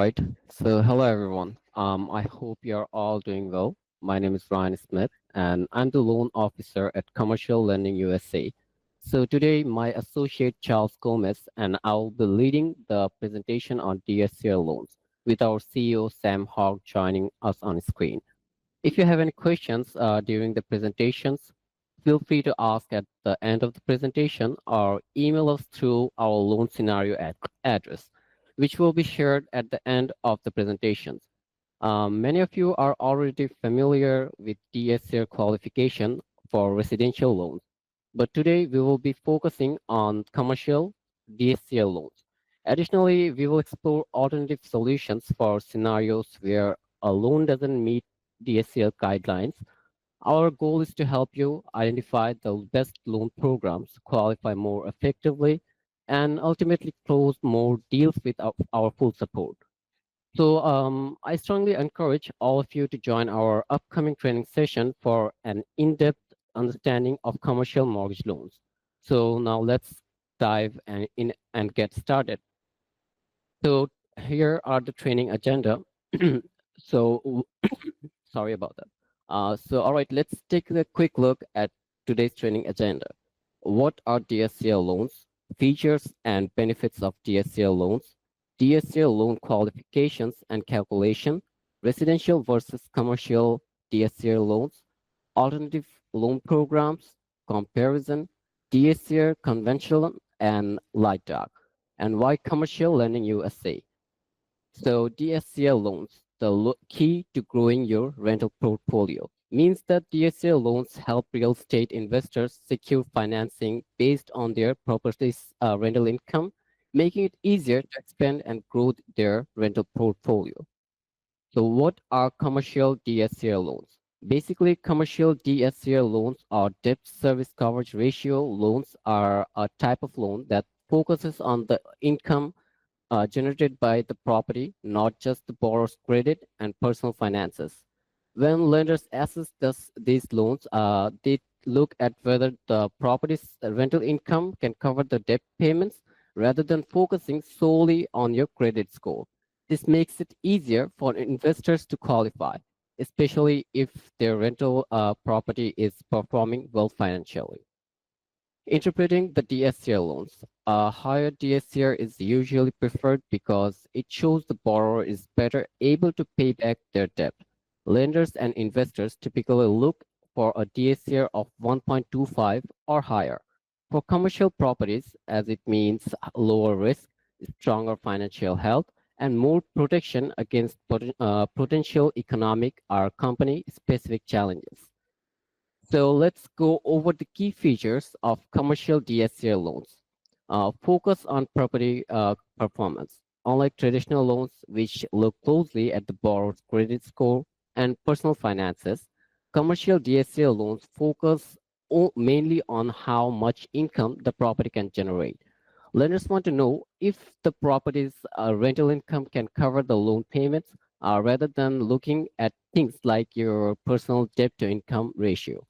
right. So, hello everyone. I hope you're all doing well. My name is Ryan Smith, and I'm the loan officer at Commercial Lending USA. So today, my associate Charles Gomez and I'll be leading the presentation on DSCR loans, with our CEO Sam Hogg joining us on screen. If you have any questions during the presentations, feel free to ask at the end of the presentation or email us through our loan scenario address, which will be shared at the end of the presentations. Many of you are already familiar with DSCR qualification for residential loans, but today we will be focusing on commercial DSCR loans. Additionally, we will explore alternative solutions for scenarios where a loan doesn't meet DSCR guidelines. Our goal is to help you identify the best loan programs, qualify more effectively, and ultimately close more deals with our full support. So I strongly encourage all of you to join our upcoming training session for an in-depth understanding of commercial mortgage loans. So now let's dive in and get started. So here are the training agenda. so sorry about that. All right, let's take a quick look at today's training agenda. What are DSCR loans? Features and benefits of DSCR loans, DSCR loan qualifications and calculation, residential versus commercial DSCR loans, alternative loan programs, comparison, DSCR conventional and LITE, and why commercial lending USA. So DSCR loans, the key to growing your rental portfolio, means that DSCR loans help real estate investors secure financing based on their property's rental income, making it easier to expand and grow their rental portfolio. So what are commercial DSCR loans? Basically, commercial DSCR loans or debt service coverage ratio loans are a type of loan that focuses on the income generated by the property, not just the borrower's credit and personal finances. When lenders assess these loans, they look at whether the property's rental income can cover the debt payments rather than focusing solely on your credit score. This makes it easier for investors to qualify, especially if their rental property is performing well financially. Interpreting the DSCR loans. A higher DSCR is usually preferred because it shows the borrower is better able to pay back their debt. Lenders and investors typically look for a DSCR of 1.25 or higher. For commercial properties, as it means lower risk, stronger financial health, and more protection against potential economic or company specific challenges. So let's go over the key features of commercial DSCR loans. Focus on property performance. Unlike traditional loans, which look closely at the borrower's credit score and personal finances, commercial DSCR loans focus mainly on how much income the property can generate. Lenders want to know if the property's rental income can cover the loan payments rather than looking at things like your personal debt to income ratio.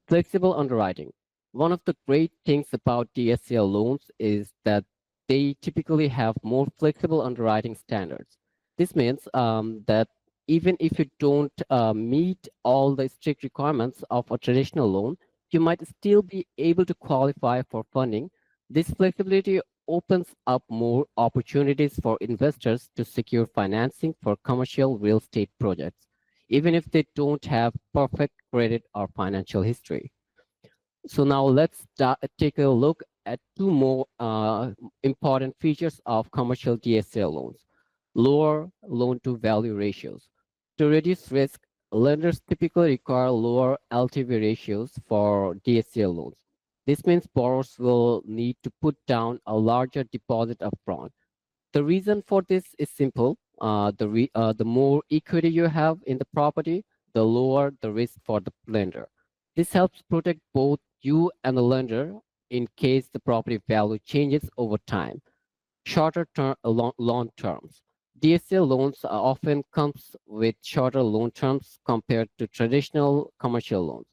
Flexible underwriting. One of the great things about DSCR loans is that they typically have more flexible underwriting standards. This means that even if you don't meet all the strict requirements of a traditional loan, you might still be able to qualify for funding. This flexibility opens up more opportunities for investors to secure financing for commercial real estate projects, even if they don't have perfect credit or financial history. So now let's take a look at two more important features of commercial DSCR loans. Lower loan to value ratios. To reduce risk, lenders typically require lower LTV ratios for DSCR loans. This means borrowers will need to put down a larger deposit upfront. The reason for this is simple. The more equity you have in the property, the lower the risk for the lender. This helps protect both you and the lender in case the property value changes over time. Shorter term, loan terms. DSCR loans often comes with shorter loan terms compared to traditional commercial loans.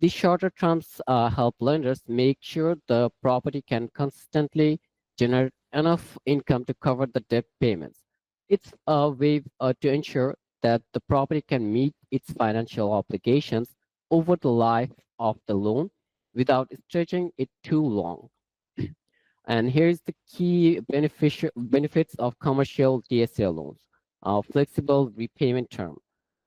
These shorter terms help lenders make sure the property can consistently generate enough income to cover the debt payments. It's a way to ensure that the property can meet its financial obligations over the life of the loan without stretching it too long. And here's the key benefits of commercial DSCR loans. Flexible repayment term.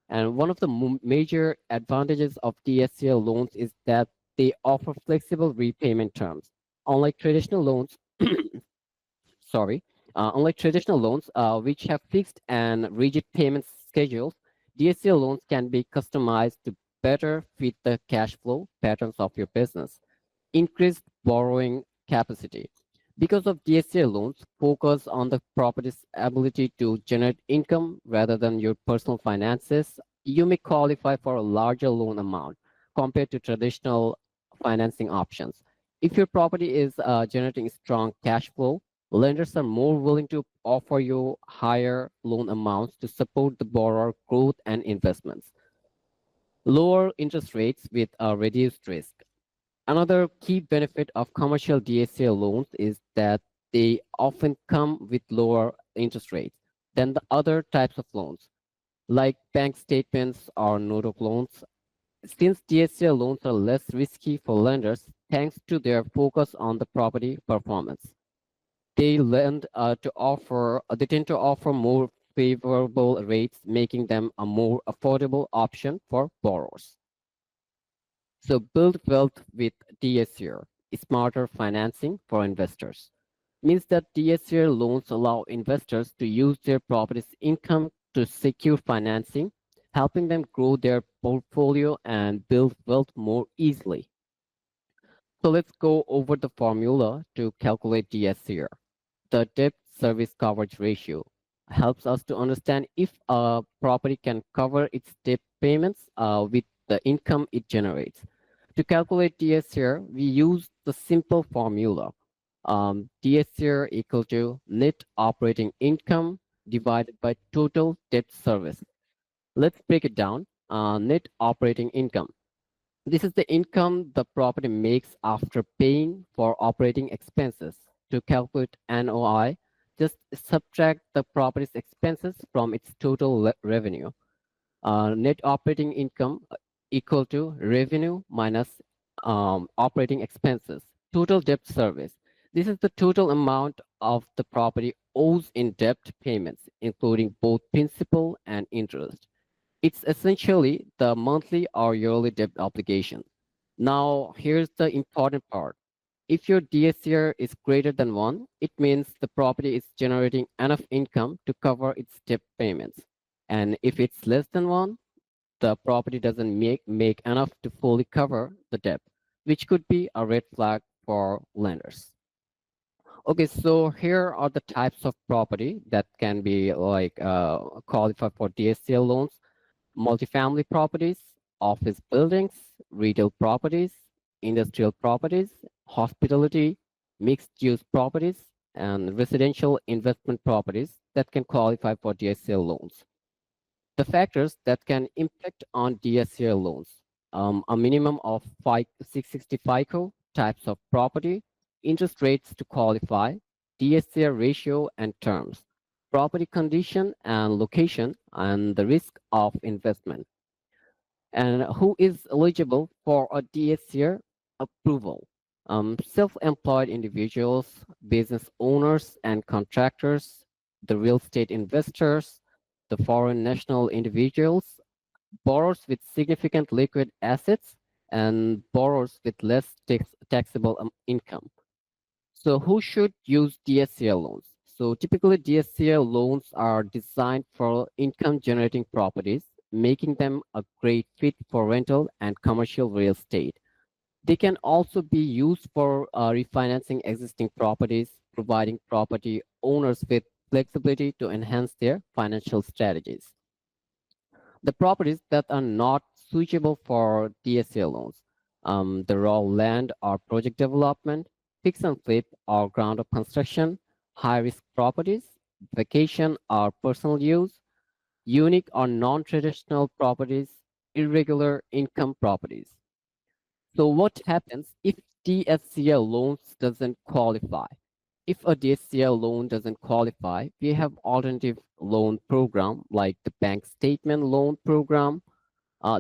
And one of the major advantages of DSCR loans is that they offer flexible repayment terms. Unlike traditional loans, sorry, unlike traditional loans, which have fixed and rigid payment schedules, DSCR loans can be customized to better fit the cash flow patterns of your business. Increased borrowing capacity. Because of DSCR loans, focus on the property's ability to generate income rather than your personal finances. You may qualify for a larger loan amount compared to traditional financing options. If your property is generating strong cash flow, lenders are more willing to offer you higher loan amounts to support the borrower growth and investments. Lower interest rates with a reduced risk. Another key benefit of commercial DSCR loans is that they often come with lower interest rates than the other types of loans, like bank statements or note of loans. Since DSCR loans are less risky for lenders thanks to their focus on the property performance, they tend to offer more favorable rates, making them a more affordable option for borrowers. So build wealth with DSCR, smarter financing for investors. Means that DSCR loans allow investors to use their property's income to secure financing, helping them grow their portfolio and build wealth more easily. So let's go over the formula to calculate DSCR. The debt service coverage ratio helps us to understand if a property can cover its debt payments with the income it generates. To calculate DSCR, we use the simple formula. DSCR equal to net operating income divided by total debt service. Let's break it down. Net operating income. This is the income the property makes after paying for operating expenses. To calculate NOI, just subtract the property's expenses from its total revenue. Net operating income equal to revenue minus operating expenses. Total debt service. This is the total amount of the property owes in debt payments, including both principal and interest. It's essentially the monthly or yearly debt obligation. Now, here's the important part. If your DSCR is greater than 1, it means the property is generating enough income to cover its debt payments. And if it's less than 1, the property doesn't make enough to fully cover the debt, which could be a red flag for lenders. Okay, so here are the types of property that can be qualify for DSCR loans: multifamily properties, office buildings, retail properties, industrial properties, hospitality, mixed-use properties, and residential investment properties that can qualify for DSCR loans. The factors that can impact on DSCR loans: a minimum of 660 FICO, types of property, interest rates to qualify, DSCR ratio and terms, property condition and location, and the risk of investment. And who is eligible for a DSCR approval? Self-employed individuals, business owners and contractors, the real estate investors, the foreign national individuals, borrowers with significant liquid assets, and borrowers with less taxable income. So who should use DSCR loans? So typically DSCR loans are designed for income generating properties, making them a great fit for rental and commercial real estate. They can also be used for refinancing existing properties, providing property owners with flexibility to enhance their financial strategies. The properties that are not suitable for DSCR loans, the raw land or project development, fix and flip or ground up construction, high risk properties, vacation or personal use, unique or non-traditional properties, irregular income properties. So what happens if DSCR loans doesn't qualify? if a DSCR loan doesn't qualify, we have alternative loan program like the bank statement loan program.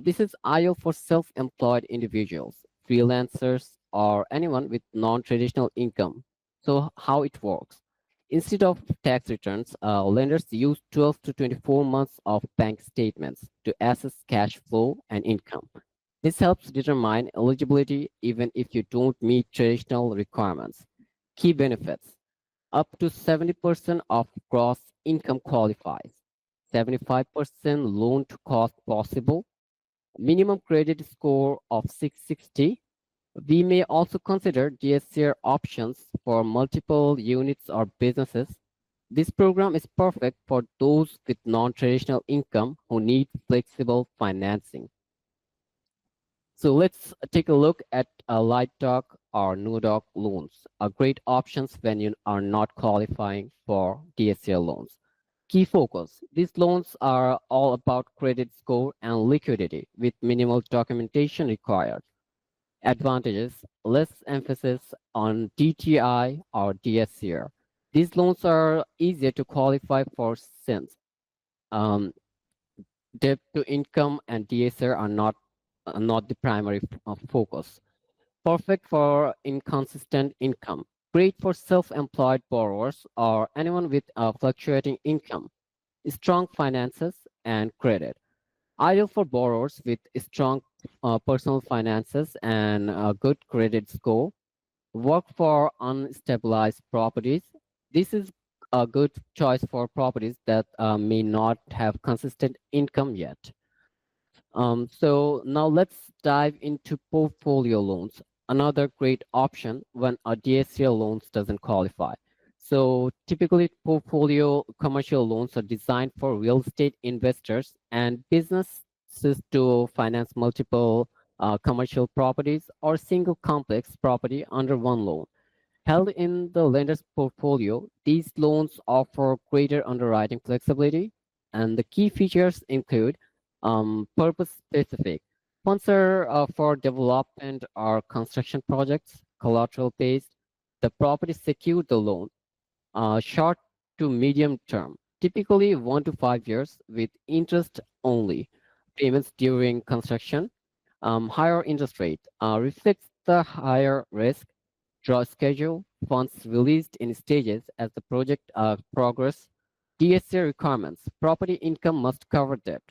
This is ideal for self-employed individuals, freelancers, or anyone with non-traditional income. So how it works? Instead of tax returns, lenders use 12 to 24 months of bank statements to assess cash flow and income. This helps determine eligibility even if you don't meet traditional requirements. Key benefits: up to 70% of gross income qualifies, 75% loan to cost possible, minimum credit score of 660. We may also consider DSCR options for multiple units or businesses. This program is perfect for those with non-traditional income who need flexible financing. So let's take a look at light doc or no doc loans, are great options when you are not qualifying for DSCR loans. Key focus: these loans are all about credit score and liquidity with minimal documentation required. Advantages: less emphasis on DTI or DSCR. These loans are easier to qualify for since um, debt to income and DSCR are not the primary focus. Perfect for inconsistent income. Great for self-employed borrowers or anyone with fluctuating income. Strong finances and credit. Ideal for borrowers with strong personal finances and a good credit score. Work for unstabilized properties. This is a good choice for properties that may not have consistent income yet. So now let's dive into portfolio loans, another great option when a DSCR loans doesn't qualify. So typically portfolio commercial loans are designed for real estate investors and businesses to finance multiple commercial properties or single complex property under one loan. Held in the lender's portfolio, these loans offer greater underwriting flexibility, and the key features include purpose-specific. Funds are for development or construction projects, collateral-based. The property secured the loan, short to medium term, typically 1 to 5 years with interest only. Payments during construction, higher interest rate reflects the higher risk. Draw schedule, funds released in stages as the project progress. DSCR requirements, property income must cover debt.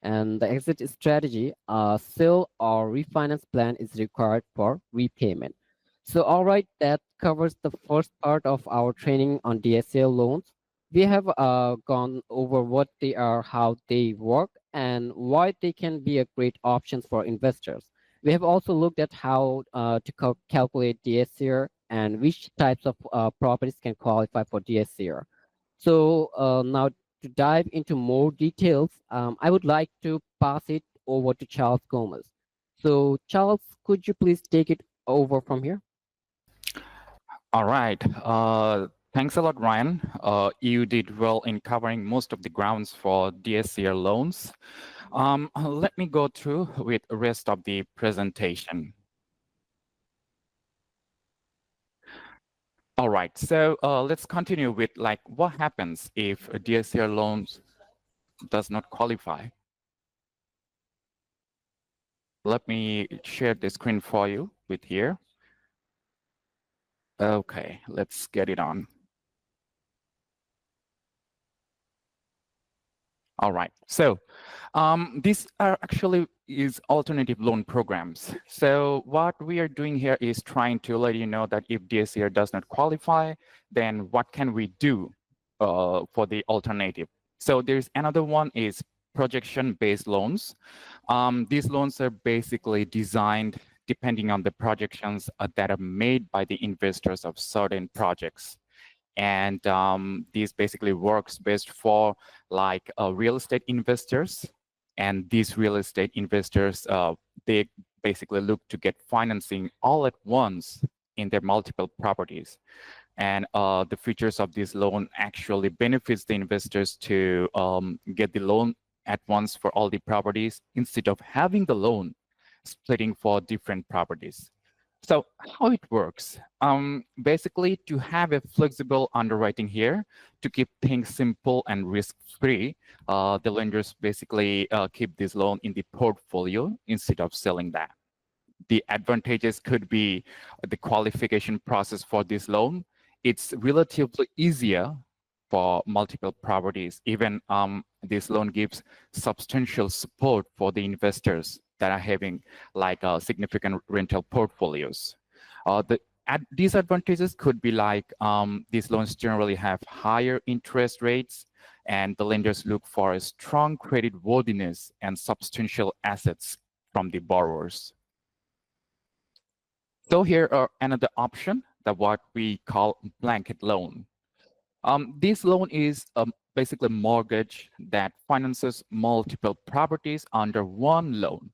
And the exit strategy, sale or refinance plan is required for repayment. So, all right, that covers the first part of our training on DSCR loans. We have gone over what they are, how they work, and why they can be a great options for investors. We have also looked at how to calculate DSCR and which types of properties can qualify for DSCR. So now to dive into more details, I would like to pass it over to Charles Gomez. So Charles, could you please take it over from here? All right. Thanks a lot, Ryan. You did well in covering most of the grounds for DSCR loans. Let me go through with the rest of the presentation. All right. So let's continue with like what happens if a DSCR loans does not qualify. Let me share the screen for you with here. Okay, let's get it on. All right, so these are actually is alternative loan programs. So what we are doing here is trying to let you know that if DSCR does not qualify, then what can we do for the alternative? So there's another one is projection-based loans. These loans are basically designed depending on the projections that are made by the investors of certain projects. And this basically works best for like real estate investors. And these real estate investors, they basically look to get financing all at once in their multiple properties. And the features of this loan actually benefits the investors to get the loan at once for all the properties instead of having the loan splitting for different properties. So how it works? Basically, to have a flexible underwriting here, to keep things simple and risk-free, the lenders basically keep this loan in the portfolio instead of selling that. The advantages could be the qualification process for this loan. It's relatively easier for multiple properties. Even this loan gives substantial support for the investors that are having like significant rental portfolios. The disadvantages could be like these loans generally have higher interest rates, and the lenders look for a strong credit worthiness and substantial assets from the borrowers. So here are another option, that what we call blanket loan. This loan is basically a mortgage that finances multiple properties under one loan,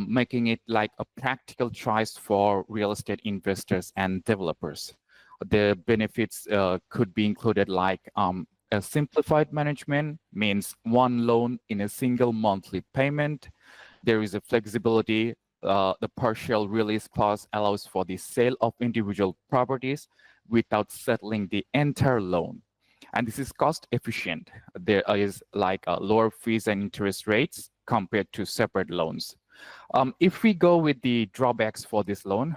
making it like a practical choice for real estate investors and developers. The benefits could be included like a simplified management, means one loan in a single monthly payment. There is a flexibility. The partial release clause allows for the sale of individual properties without settling the entire loan. And this is cost efficient. There is like lower fees and interest rates compared to separate loans. If we go with the drawbacks for this loan,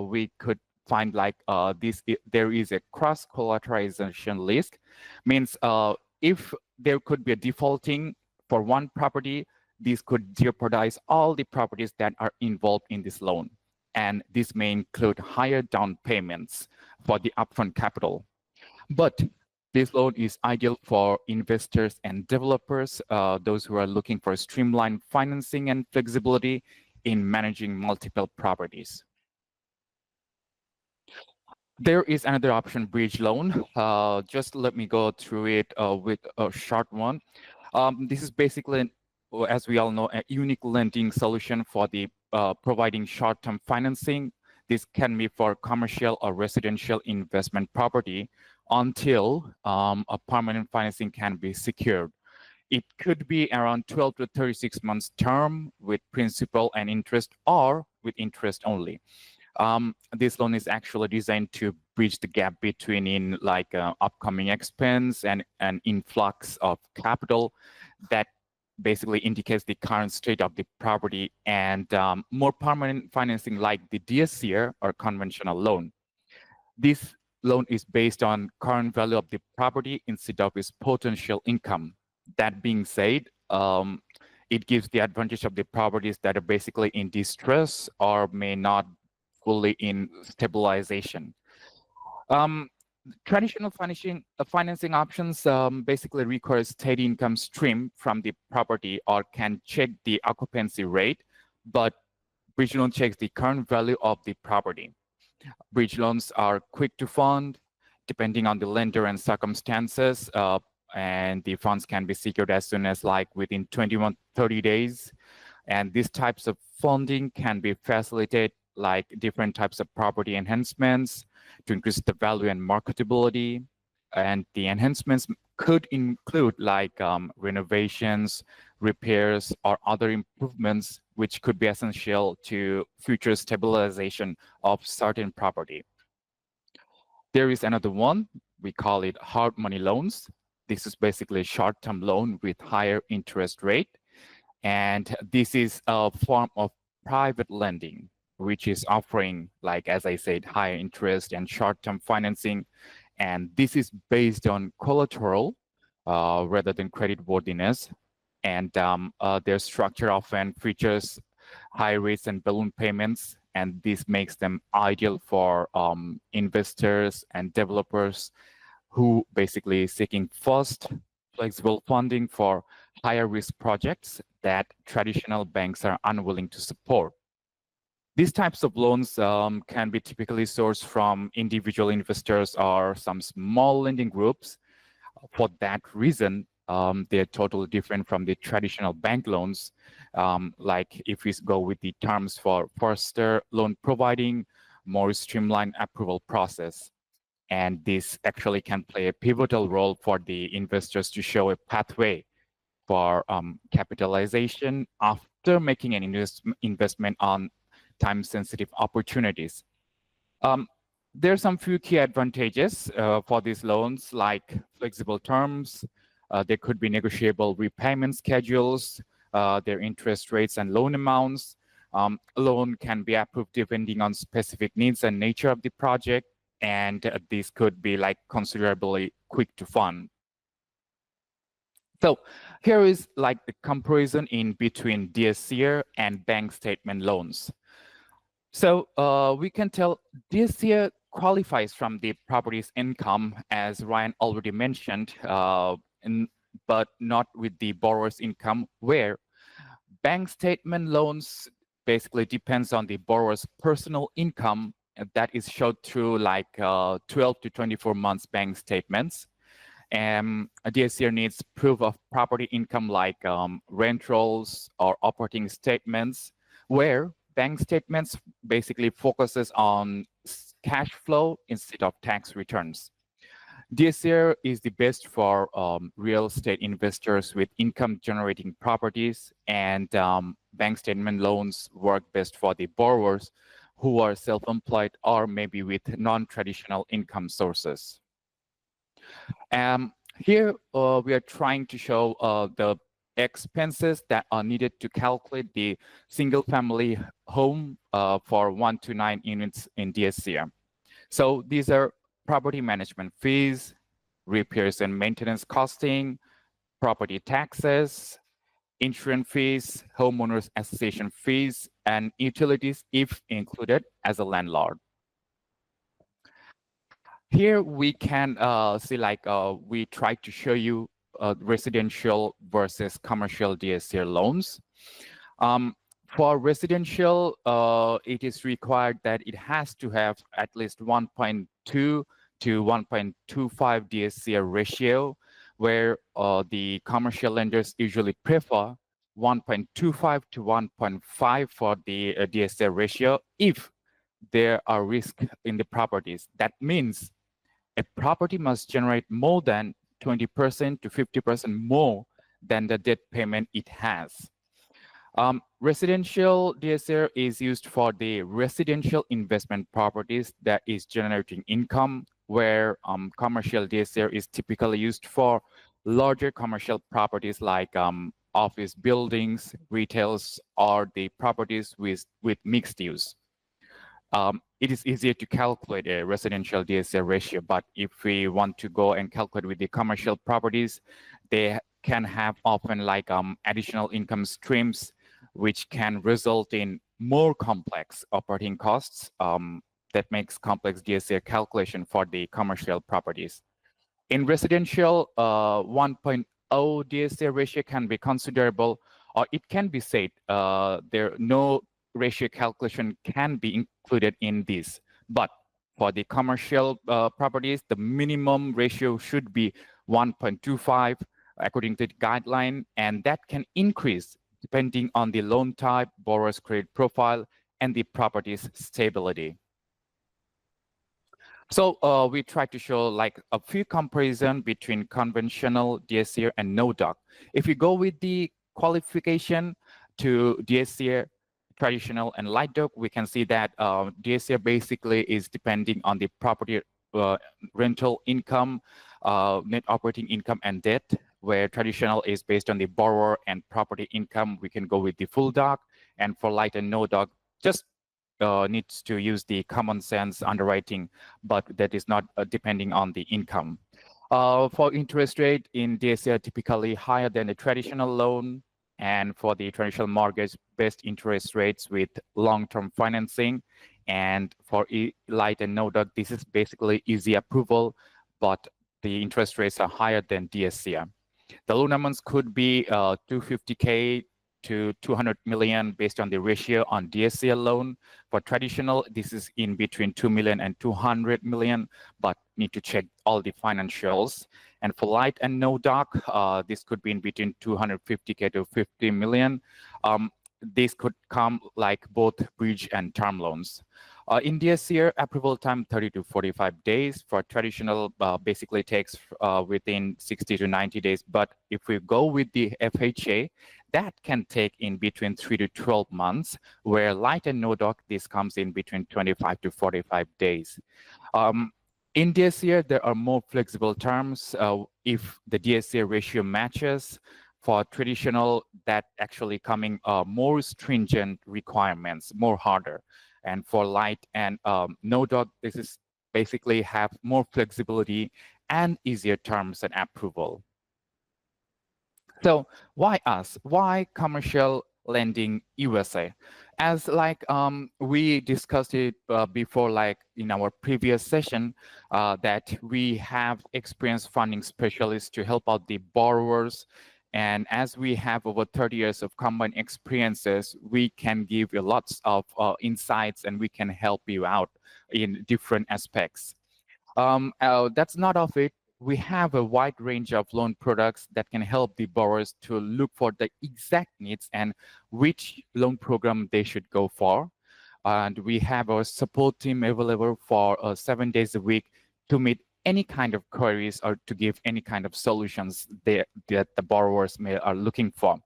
we could find like there is a cross collateralization risk, means if there could be a defaulting for one property, this could jeopardize all the properties that are involved in this loan. And this may include higher down payments for the upfront capital. But this loan is ideal for investors and developers, those who are looking for streamlined financing and flexibility in managing multiple properties. There is another option, bridge loan. Just let me go through it with a short one. This is basically, as we all know, a unique lending solution for the providing short-term financing. This can be for commercial or residential investment property until a permanent financing can be secured. It could be around 12 to 36 months term with principal and interest, or with interest only. This loan is actually designed to bridge the gap between in like upcoming expense and an influx of capital that basically indicates the current state of the property, and more permanent financing like the DSCR or conventional loan. This loan is based on current value of the property instead of its potential income. That being said, it gives the advantage of the properties that are basically in distress or may not fully in stabilization. Traditional financing options basically require steady income stream from the property or can check the occupancy rate, but bridge loan checks the current value of the property. Bridge loans are quick to fund, depending on the lender and circumstances, and the funds can be secured as soon as like within 21, 30 days. And these types of funding can be facilitated like different types of property enhancements to increase the value and marketability. And the enhancements could include like renovations, repairs, or other improvements, which could be essential to future stabilization of certain property. There is another one, we call it hard money loans. This is basically a short-term loan with higher interest rate. And this is a form of private lending, which is offering, like, as I said, higher interest and short-term financing. And this is based on collateral rather than credit worthiness. And their structure often features high rates and balloon payments. And this makes them ideal for investors and developers who basically seeking fast, flexible funding for higher risk projects that traditional banks are unwilling to support. These types of loans can be typically sourced from individual investors or some small lending groups. For that reason, they're totally different from the traditional bank loans. Like if we go with the terms for faster loan providing, more streamlined approval process. And this actually can play a pivotal role for the investors to show a pathway for capitalization after making an investment on time-sensitive opportunities. There are some few key advantages for these loans, like flexible terms. There could be negotiable repayment schedules, their interest rates and loan amounts. A loan can be approved depending on specific needs and nature of the project, and these could be like considerably quick to fund. So here is like the comparison in between DSCR and bank statement loans. So we can tell DSCR qualifies from the property's income, as Ryan already mentioned, but not with the borrower's income, where bank statement loans basically depends on the borrower's personal income that is showed through like 12 to 24 months bank statements. And a DSCR needs proof of property income like rent rolls or operating statements, where bank statements basically focuses on cash flow instead of tax returns. DSCR is the best for real estate investors with income generating properties, and bank statement loans work best for the borrowers who are self-employed or maybe with non-traditional income sources. Here we are trying to show the expenses that are needed to calculate the single family home for 1 to 9 units in DSCR. So these are property management fees, repairs and maintenance costing, property taxes, insurance fees, homeowners association fees, and utilities if included as a landlord. Here we can see like we try to show you residential versus commercial DSCR loans. For residential, it is required that it has to have at least 1.2 to 1.25 DSCR ratio, where the commercial lenders usually prefer 1.25 to 1.5 for the DSCR ratio if there are risks in the properties. That means a property must generate more than 20% to 50% more than the debt payment it has. Residential DSCR is used for the residential investment properties that is generating income, where commercial DSCR is typically used for larger commercial properties like office buildings, retails, or the properties with mixed use. It is easier to calculate a residential DSCR ratio, but if we want to go and calculate with the commercial properties, they can have often like additional income streams, which can result in more complex operating costs that makes complex DSCR calculation for the commercial properties. In residential, 1.0 DSCR ratio can be considerable, or it can be said there no ratio calculation can be included in this. But for the commercial properties, the minimum ratio should be 1.25 according to the guideline, and that can increase depending on the loan type, borrower's credit profile, and the property's stability. So we try to show like a few comparison between conventional DSCR and no-doc. If you go with the qualification to DSCR, traditional and LITE doc, we can see that DSCR basically is depending on the property rental income, net operating income, and debt, where traditional is based on the borrower and property income. We can go with the full doc, and for LITE and no doc, just needs to use the common sense underwriting, but that is not depending on the income. For interest rate in DSCR, typically higher than a traditional loan, and for the traditional mortgage, best interest rates with long-term financing. And for LITE and no doc, this is basically easy approval, but the interest rates are higher than DSCR. The loan amounts could be 250K to 200 million based on the ratio on DSCR loan. For traditional, this is in between 2 million and 200 million, but need to check all the financials. And for LITE and no doc, this could be in between 250K to 50 million. This could come like both bridge and term loans. In DSCR, approval time 30 to 45 days. For traditional, basically takes within 60 to 90 days. But if we go with the FHA, that can take in between 3 to 12 months, where LITE and NODOC, this comes in between 25 to 45 days. In DSCR, there are more flexible terms. If the DSCR ratio matches, for traditional, that actually coming more stringent requirements, more harder. And for LITE and NODOC, this is basically have more flexibility and easier terms and approval. So why us? Why commercial lending USA? As like we discussed it before, like in our previous session, that we have experienced funding specialists to help out the borrowers. And as we have over 30 years of combined experiences, we can give you lots of insights and we can help you out in different aspects. That's not of it. We have a wide range of loan products that can help the borrowers to look for the exact needs and which loan program they should go for. And we have our support team available for 7 days a week to meet any kind of queries or to give any kind of solutions that the borrowers are looking for.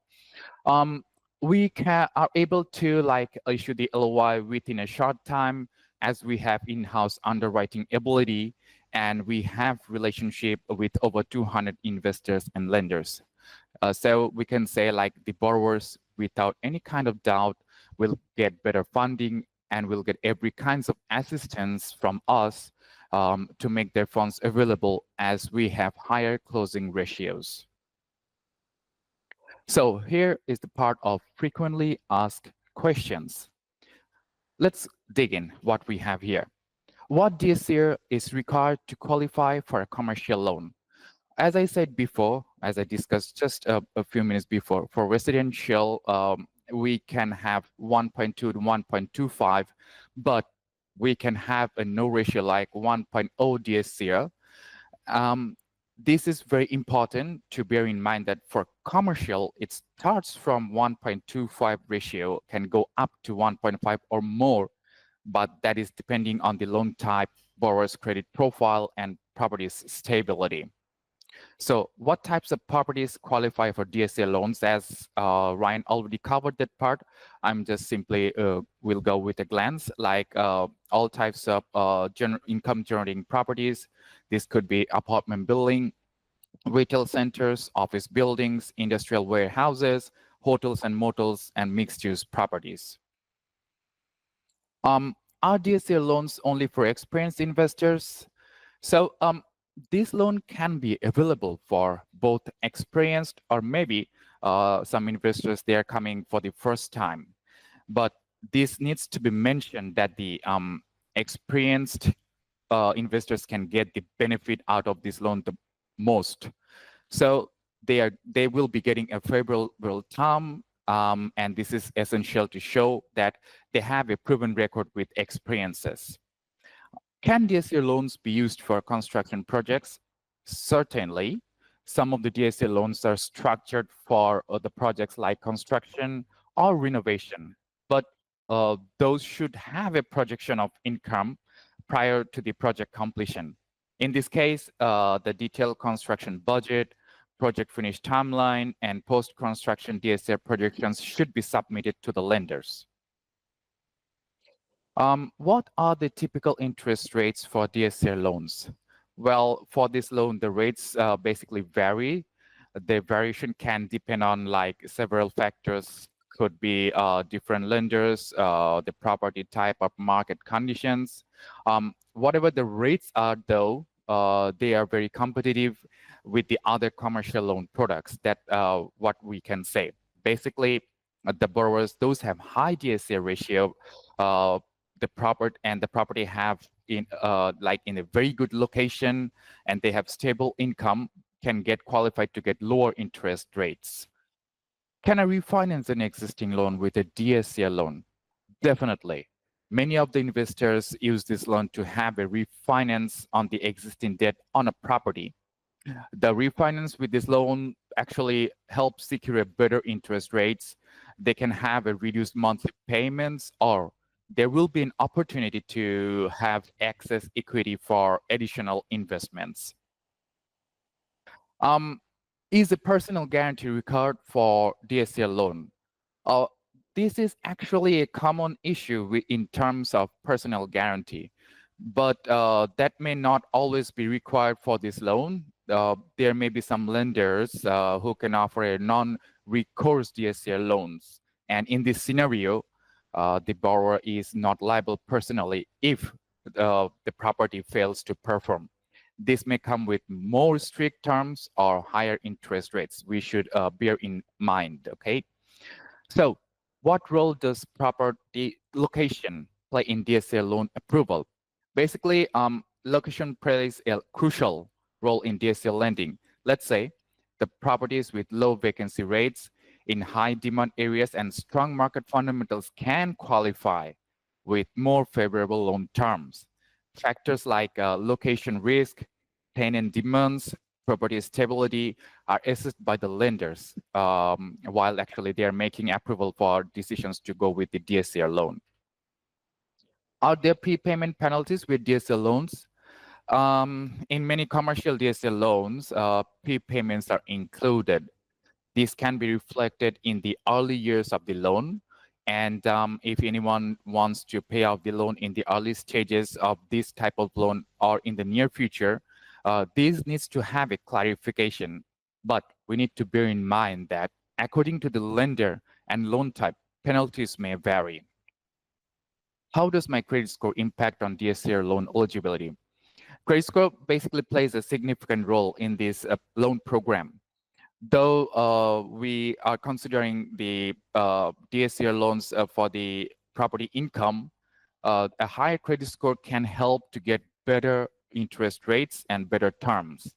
We are able to like issue the LOI within a short time, as we have in-house underwriting ability, and we have relationship with over 200 investors and lenders. So we can say like the borrowers, without any kind of doubt, will get better funding and will get every kinds of assistance from us to make their funds available, as we have higher closing ratios. So here is the part of frequently asked questions. Let's dig in what we have here. What DSCR is required to qualify for a commercial loan? As I said before, as I discussed just a few minutes before, for residential, we can have 1.2 to 1.25, but we can have a no ratio like 1.0 DSCR. This is very important to bear in mind that for commercial, it starts from 1.25 ratio, can go up to 1.5 or more, but that is depending on the loan type, borrower's credit profile, and property's stability. So what types of properties qualify for DSCR loans? As Ryan already covered that part, I'm just simply will go with a glance, like all types of income generating properties. This could be apartment building, retail centers, office buildings, industrial warehouses, hotels and motels, and mixed use properties. Are DSCR loans only for experienced investors? So this loan can be available for both experienced or maybe some investors, they are coming for the first time. But this needs to be mentioned that the experienced investors can get the benefit out of this loan the most. So they will be getting a favorable term, and this is essential to show that they have a proven record with experiences. Can DSCR loans be used for construction projects? Certainly. Some of the DSCR loans are structured for the projects like construction or renovation, but those should have a projection of income prior to the project completion. In this case, the detailed construction budget, project finish timeline, and post-construction DSCR projections should be submitted to the lenders. What are the typical interest rates for DSCR loans? Well, for this loan, the rates basically vary. The variation can depend on like several factors, could be different lenders, the property type of market conditions. Whatever the rates are though, they are very competitive with the other commercial loan products. That what we can say. Basically, the borrowers, those have high DSCR ratio, the property have in like in a very good location, and they have stable income, can get qualified to get lower interest rates. Can I refinance an existing loan with a DSCR loan? Definitely. Many of the investors use this loan to have a refinance on the existing debt on a property. The refinance with this loan actually helps secure a better interest rates. They can have a reduced monthly payments, or there will be an opportunity to have excess equity for additional investments. Um, is a personal guarantee required for DSCR loan? Uh, this is actually a common issue in terms of personal guarantee, but that may not always be required for this loan. There may be some lenders who can offer a non-recourse DSCR loans. And in this scenario, the borrower is not liable personally if the property fails to perform. This may come with more strict terms or higher interest rates. We should bear in mind, okay? So what role does property location play in DSCR loan approval? Basically, location plays a crucial role in DSCR lending. Let's say the properties with low vacancy rates in high demand areas and strong market fundamentals can qualify with more favorable loan terms. Factors like location risk, tenant demands, property stability are assessed by the lenders, while actually they are making approval for decisions to go with the DSCR loan. Are there prepayment penalties with DSCR loans? In many commercial DSCR loans, prepayments are included. This can be reflected in the early years of the loan. And if anyone wants to pay off the loan in the early stages of this type of loan or in the near future, this needs to have a clarification. But we need to bear in mind that according to the lender and loan type, penalties may vary. How does my credit score impact on DSCR loan eligibility? Credit score basically plays a significant role in this loan program. Though we are considering the DSCR loans for the property income, a higher credit score can help to get better interest rates and better terms.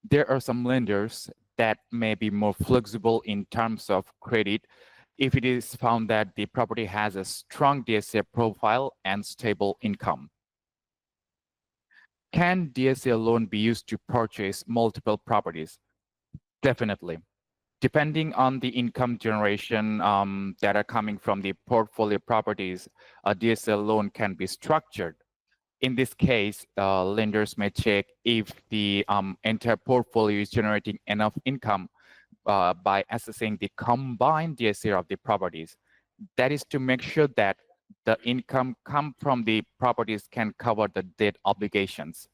There are some lenders that may be more flexible in terms of credit if it is found that the property has a strong DSCR profile and stable income. Can DSCR loan be used to purchase multiple properties? Definitely. Depending on the income generation that are coming from the portfolio properties, a DSCR loan can be structured. In this case, lenders may check if the entire portfolio is generating enough income by assessing the combined DSCR of the properties. That is to make sure that the income come from the properties can cover the debt obligations.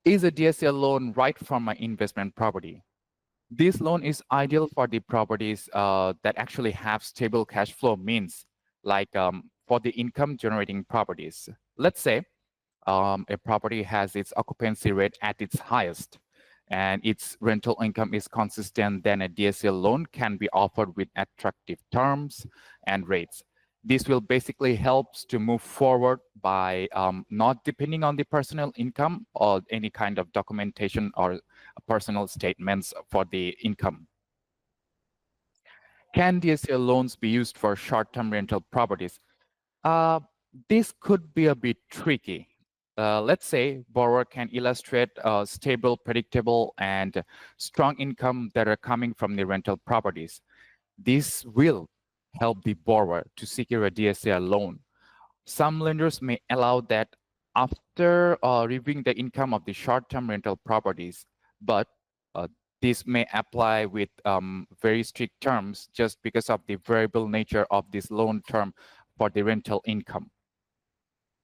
Is a DSCR loan right for my investment property? This loan is ideal for the properties that actually have stable cash flow means, like for the income generating properties. Let's say a property has its occupancy rate at its highest and its rental income is consistent, then a DSCR loan can be offered with attractive terms and rates. This will basically help to move forward by not depending on the personal income or any kind of documentation or personal statements for the income. Can DSCR loans be used for short-term rental properties? This could be a bit tricky. Let's say borrower can illustrate stable, predictable, and strong income that are coming from the rental properties. This will help the borrower to secure a DSCR loan. Some lenders may allow that after reviewing the income of the short-term rental properties, but this may apply with very strict terms just because of the variable nature of this loan term for the rental income.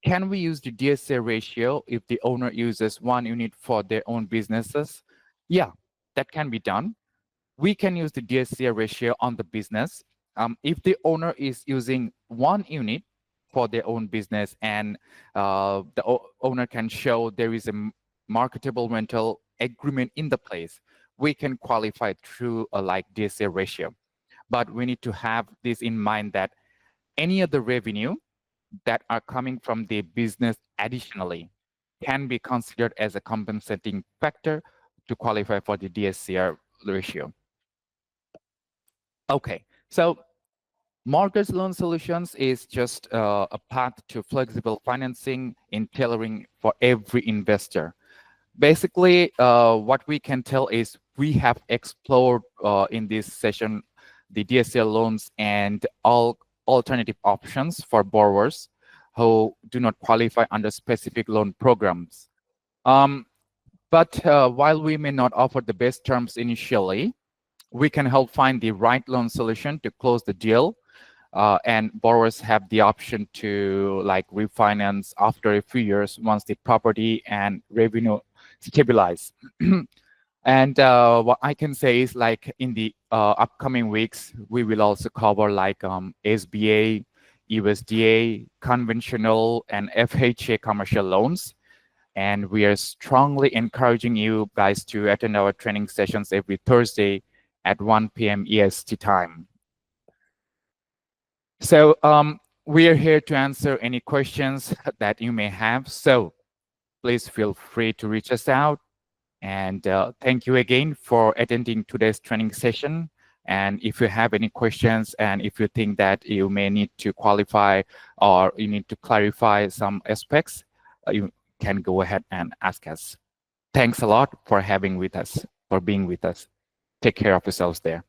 Can we use the DSCR ratio if the owner uses one unit for their own businesses? Yeah, that can be done. We can use the DSCR ratio on the business. If the owner is using one unit for their own business and the owner can show there is a marketable rental agreement in the place, we can qualify through a like DSCR ratio. But we need to have this in mind that any other revenue that are coming from the business additionally can be considered as a compensating factor to qualify for the DSCR ratio. Okay, so mortgage loan solutions is just a path to flexible financing in tailoring for every investor. Basically, what we can tell is we have explored in this session the DSCR loans and all alternative options for borrowers who do not qualify under specific loan programs. But while we may not offer the best terms initially, we can help find the right loan solution to close the deal. And borrowers have the option to like refinance after a few years once the property and revenue stabilize. And what I can say is like in the upcoming weeks, we will also cover like SBA, USDA, conventional, and FHA commercial loans. And we are strongly encouraging you guys to attend our training sessions every Thursday at 1 p.m. EST time. So we are here to answer any questions that you may have. So please feel free to reach us out. And thank you again for attending today's training session. And if you have any questions and if you think that you may need to qualify or you need to clarify some aspects, you can go ahead and ask us. Thanks a lot for having with us, for being with us. Take care of yourselves there.